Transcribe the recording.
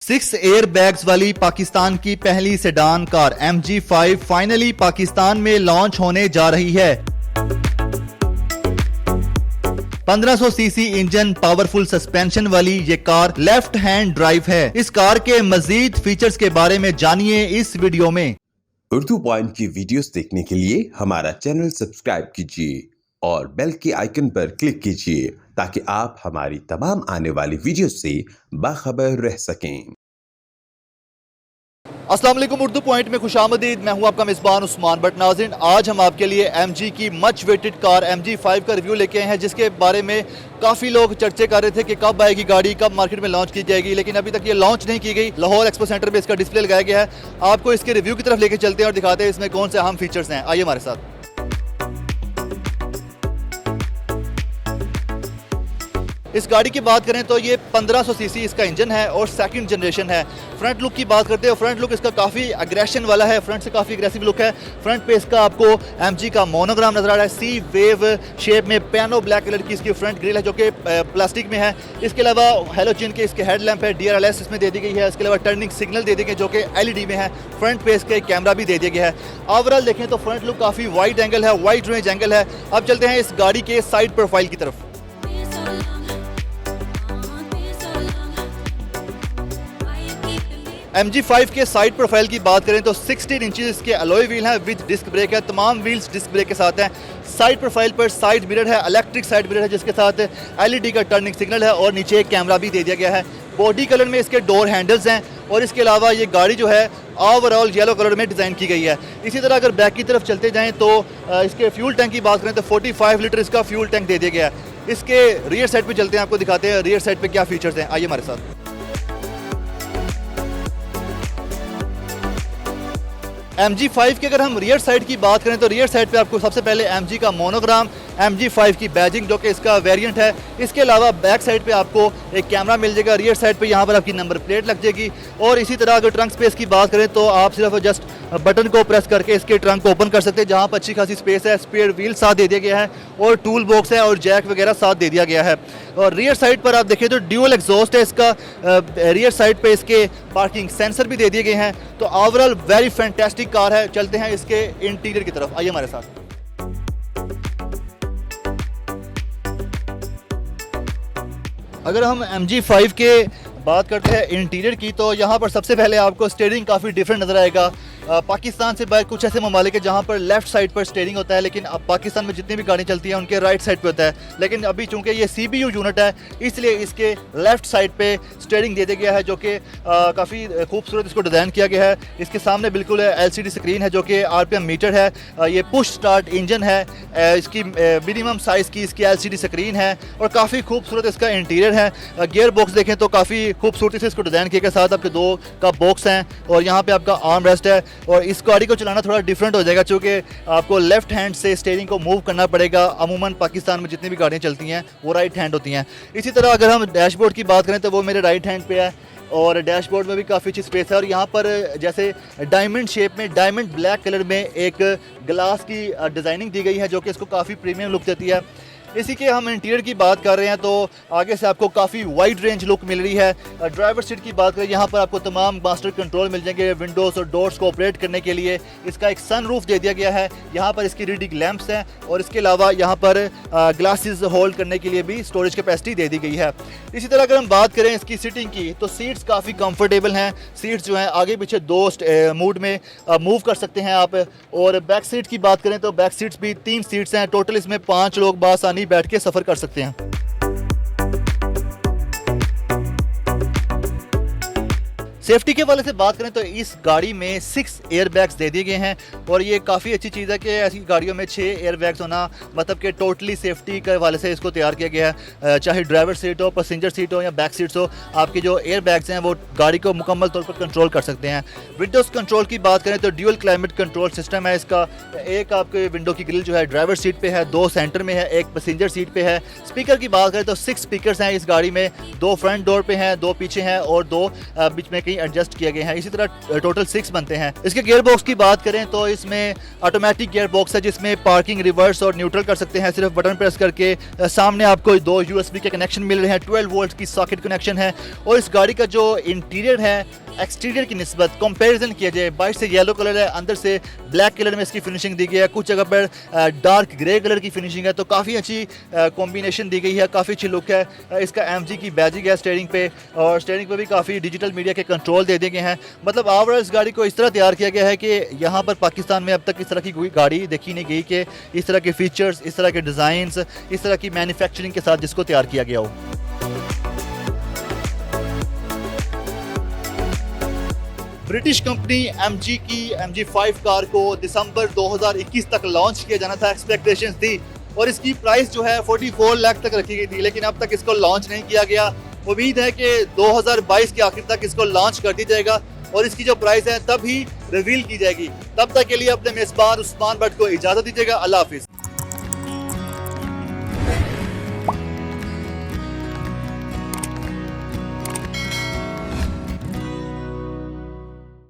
6 air bags वाली पाकिस्तान की पहली sedan car MG5 finally Pakistan में लॉन्च होने जा रही है। 1500 सीसी इंजन, पावरफुल सस्पेंशन वाली ये कार लेफ्ट हैंड ड्राइव है। इस कार के मजीद फीचर्स के बारे में जानिए इस वीडियो में। उर्दू पॉइंट की वीडियोस देखने के लिए हमारा चैनल सब्सक्राइब कीजिए और बेल के आइकन पर क्लिक कीजिए ताकि आप हमारी तमाम आने वाली वीडियो से बाखबर रह सकें। अस्सलाम वालेकुम, उर्दू पॉइंट में खुशामदीद। मैं हूं आपका मेज़बान उस्मान। बट नाज़रीन, आज हम आपके लिए MG की मच वेटेड कार MG5 का रिव्यू लेके आए हैं, जिसके बारे में काफ़ी लोग चर्चे कर रहे थे कि कब आएगी गाड़ी, कब मार्केट में लॉन्च की जाएगी, लेकिन अभी तक ये लॉन्च नहीं की गई। लाहौर एक्सपो सेंटर पे इसका डिस्प्ले लगाया गया है। आपको इसके रिव्यू की तरफ लेके चलते हैं और दिखाते हैं इसमें कौन से अहम फीचर्स हैं। आइए हमारे साथ। इस गाड़ी की बात करें तो ये 1500 सीसी इसका इंजन है और सेकंड जनरेशन है। फ्रंट लुक की बात करते हैं, फ्रंट लुक इसका काफ़ी एग्रेशन वाला है। फ्रंट से काफ़ी एग्रेसिव लुक है। फ्रंट पे इसका आपको MG का मोनोग्राम नजर आ रहा है। सी वेव शेप में पियानो ब्लैक कलर की इसकी फ्रंट ग्रिल है जो कि प्लास्टिक में है। इसके अलावा हेलोजन के इसके हेडलैम्प है, DRLS इसमें दे दी गई है। इसके अलावा टर्निंग सिग्नल दे दिए गए जो कि LED में है। फ्रंट पे इसका एक कैमरा भी दे दिया गया है। ओवरऑल देखें तो फ्रंट लुक काफ़ी वाइड एंगल है, वाइड रेंज एंगल है। अब चलते हैं इस गाड़ी के साइड प्रोफाइल की तरफ। MG5 के साइड प्रोफाइल की बात करें तो 16 इंचेस के अलॉय व्हील हैं विद डिस्क ब्रेक है। तमाम व्हील्स डिस्क ब्रेक के साथ हैं। साइड प्रोफाइल पर साइड मिरर है, इलेक्ट्रिक साइड मिरर है, जिसके साथ LED का टर्निंग सिग्नल है और नीचे एक कैमरा भी दे दिया गया है। बॉडी कलर में इसके डोर हैंडल्स हैं और इसके अलावा ये गाड़ी जो है ओवरऑल येलो कलर में डिज़ाइन की गई है। इसी तरह अगर बैक की तरफ चलते जाएँ तो इसके फ्यूल टैंक की बात करें तो 45 लीटर इसका फ्यूल टैंक दे दिया गया है। इसके रियर साइड पर चलते हैं, आपको दिखाते हैं रियर साइड पर क्या फीचर्स हैं। आइए हमारे साथ। MG5 की अगर हम रियर साइड की बात करें तो रियर साइड पे आपको सबसे पहले MG का मोनोग्राम, MG5 की बैजिंग जो कि इसका वेरिएंट है। इसके अलावा बैक साइड पे आपको एक कैमरा मिल जाएगा। रियर साइड पे यहाँ पर आपकी नंबर प्लेट लग जाएगी। और इसी तरह अगर ट्रंक स्पेस की बात करें तो आप सिर्फ जस्ट बटन को प्रेस करके इसके ट्रंक को ओपन कर सकते हैं, जहाँ पर अच्छी खासी स्पेस है। स्पेयर व्हील साथ दे दिया गया है और टूल बॉक्स है और जैक वगैरह साथ दे दिया गया है। और रियर साइड पर आप देखें तो ड्यूअल एग्जॉस्ट है इसका। रियर साइड पे इसके पार्किंग सेंसर भी दे दिए गए हैं। तो ओवरऑल वेरी फैंटास्टिक कार है। चलते हैं इसके इंटीरियर की तरफ, आइए हमारे साथ। अगर हम MG5 के बात करते हैं इंटीरियर की तो यहाँ पर सबसे पहले आपको स्टीयरिंग काफ़ी डिफरेंट नज़र आएगा। पाकिस्तान से बाहर कुछ ऐसे ममालिक है जहाँ पर लेफ्ट साइड पर स्टीयरिंग होता है, लेकिन अब पाकिस्तान में जितनी भी गाड़ी चलती हैं उनके राइट साइड पे होता है। लेकिन अभी चूंकि ये CBU यूनिट है इसलिए इसके लेफ्ट साइड पे स्टीयरिंग दे दिया गया है, जो कि काफ़ी खूबसूरत इसको डिज़ाइन किया गया है। इसके सामने बिल्कुल LCD स्क्रीन है जो कि RPM मीटर है। ये पुश स्टार्ट इंजन है। इसकी मिनिमम साइज़ की इसकी LCD स्क्रीन है और काफ़ी खूबसूरत इसका इंटीरियर है। गियर बॉक्स देखें तो काफ़ी खूबसूरती से इसको डिज़ाइन किया गया। साथ आपके 2 का बॉक्स हैं और यहाँ पे आपका आर्म रेस्ट है। और इस गाड़ी को चलाना थोड़ा डिफरेंट हो जाएगा क्योंकि आपको लेफ्ट हैंड से स्टीयरिंग को मूव करना पड़ेगा। अमूमन पाकिस्तान में जितनी भी गाड़ियाँ चलती हैं वो राइट हैंड होती हैं। इसी तरह अगर हम डैशबोर्ड की बात करें तो वो मेरे राइट हैंड पे है और डैशबोर्ड में भी काफ़ी अच्छी स्पेस है। और यहाँ पर जैसे डायमंड शेप में, डायमंड ब्लैक कलर में एक ग्लास की डिज़ाइनिंग दी गई है जो कि इसको काफ़ी प्रीमियम लुक देती है। इसी के हम इंटीरियर की बात कर रहे हैं तो आगे से आपको काफ़ी वाइड रेंज लुक मिल रही है। ड्राइवर सीट की बात करें, यहाँ पर आपको तमाम मास्टर कंट्रोल मिल जाएंगे विंडोज़ और डोर्स को ऑपरेट करने के लिए। इसका एक सन रूफ दे दिया गया है। यहाँ पर इसकी रीडिंग लैंप्स हैं और इसके अलावा यहाँ पर ग्लासेस होल्ड करने के लिए भी स्टोरेज कैपेसिटी दे दी गई है। इसी तरह अगर हम बात करें इसकी सीटिंग की तो सीट्स काफ़ी कंफर्टेबल हैं। सीट्स जो हैं आगे पीछे 2 मूड में मूव कर सकते हैं आप। और बैक सीट की बात करें तो बैक सीट्स भी 3 सीट्स हैं। टोटल इसमें 5 लोग बासानी बैठ के सफर कर सकते हैं। सेफ्टी के वाले से बात करें तो इस गाड़ी में 6 एयर बैग्स दे दिए गए हैं और ये काफ़ी अच्छी चीज़ है कि ऐसी गाड़ियों में 6 एयर बैग्स होना मतलब कि टोटली सेफ्टी के वाले से इसको तैयार किया गया है। चाहे ड्राइवर सीट हो, पैसेंजर सीट हो या बैक सीट्स हो, आपके जो एयर बैग्स हैं वो गाड़ी को मुकम्मल तौर पर कंट्रोल कर सकते हैं। विंडोज़ कंट्रोल की बात करें तो ड्यूअल क्लाइमेट कंट्रोल सिस्टम है इसका। एक आपके विंडो की ग्रिल जो है ड्राइवर सीट पे है, 2 सेंटर में है, 1 पैसेंजर सीट पे है। स्पीकर की बात करें तो 6 स्पीकर्स हैं इस गाड़ी में। 2 फ्रंट डोर पे हैं, 2 पीछे हैं और 2 बीच में कहीं एडजस्ट किए गए हैं। इसी तरह टोटल 6 बनते हैं। इसके गियर बॉक्स की बात करें तो इसमें ऑटोमेटिक गियर बॉक्स है जिसमें पार्किंग, रिवर्स और न्यूट्रल कर सकते हैं सिर्फ बटन प्रेस करके। सामने आपको 2 USB के कनेक्शन मिल रहे हैं, 12 वोल्ट की सॉकेट कनेक्शन है। और इस गाड़ी का जो इंटीरियर है एक्सटीरियर की निस्बत कंपैरिजन किया जाए, बाहर से येलो कलर है, अंदर से ब्लैक कलर में इसकी फिनिशिंग दी गई है, कुछ जगह पर डार्क ग्रे कलर की फिनिशिंग है, तो काफ़ी अच्छी कॉम्बिनेशन दी गई है, काफ़ी अच्छी लुक है। इसका MG की बैजिंग है स्टीयरिंग पे, और स्टीयरिंग पे भी काफ़ी डिजिटल मीडिया के कंट्रोल दे दिए गए हैं। मतलब ओवरऑल इस गाड़ी को इस तरह तैयार किया गया है कि यहाँ पर पाकिस्तान में अब तक इस तरह की कोई गाड़ी देखी नहीं गई कि इस तरह के फीचर्स, इस तरह के डिज़ाइंस, इस तरह की मैन्युफैक्चरिंग के साथ जिसको तैयार किया गया हो। ब्रिटिश कंपनी MG की MG5 कार को दिसंबर 2021 तक लॉन्च किया जाना था, एक्सपेक्टेशंस थी, और इसकी प्राइस जो है 44 लाख तक रखी गई थी, लेकिन अब तक इसको लॉन्च नहीं किया गया। उम्मीद है कि 2022 के आखिर तक इसको लॉन्च कर दिया जाएगा और इसकी जो प्राइस है तब ही रिवील की जाएगी। तब तक के लिए अपने मेजबान उस्मान भट्ट को इजाज़त दीजिएगा। अल्लाह हाफिज़।